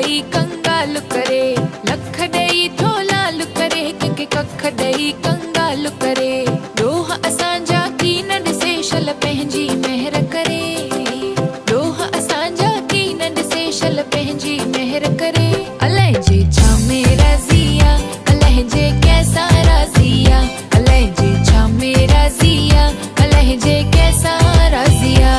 देई कंगाल करे, लख देई थोलाल करे, कंहिंखे कख देई कंगाल करे। ॾोह असांजा की न ॾिसे शल पंहिंजी महर करे, ॾोह असांजा की न ॾिसे शल पंहिंजी महर करे। अलाए जे छा में राज़िया, अलाए जे कैसा राज़िया, अलाए जे छा में राज़िया, अलाए जे कैसा राज़िया।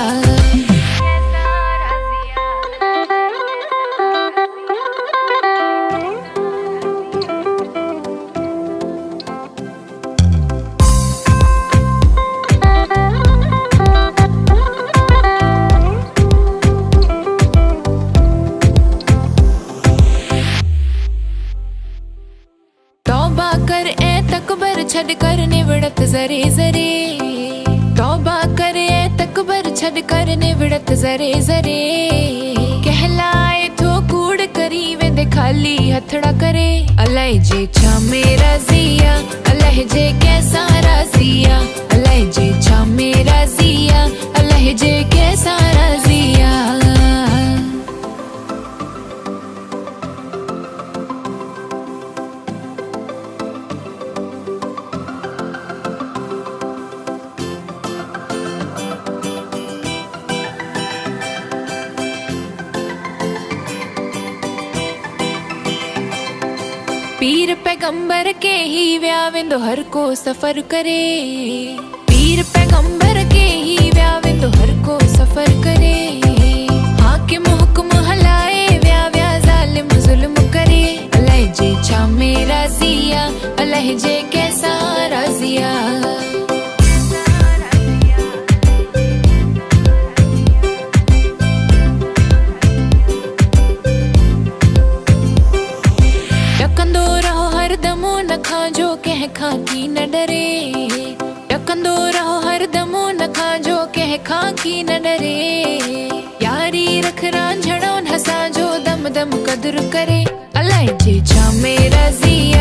तौबा कर ए तकबर छड़ कर निवड़त जरे जरे, तौबा कर ए तकबर छड़ कर निवड़त जरे जरे। कहलाए थो कूड़ करी वेंदे खाली हथड़ा करे। अलाए जे छा में राज़िया, अलाए जे कैसा राज़िया, अलाए जे छा में राज़िया, अलाए जे कैसा राज़िया। पीर पैगंबर के ही विया वेंदो हर को सफ़र करे, पीर पैगंबर के ही विया वेंदो हर को सफ़र करे। हाकिम हुक्म हलाए विया विया ज़ालिम ज़ुल्म करे। अलाए जे छा में राज़िया, अलाए जे कैसा राज़िया। ॾकंदो रहो हरदम न खांजो कंहिंखां की न डरे, ॾकंदो रहो हरदम न खांजो कंहिंखां की न डरे। यारी रख रांझणो न असांजो दम दम कदर करे। अलाए जे छा में राज़िया,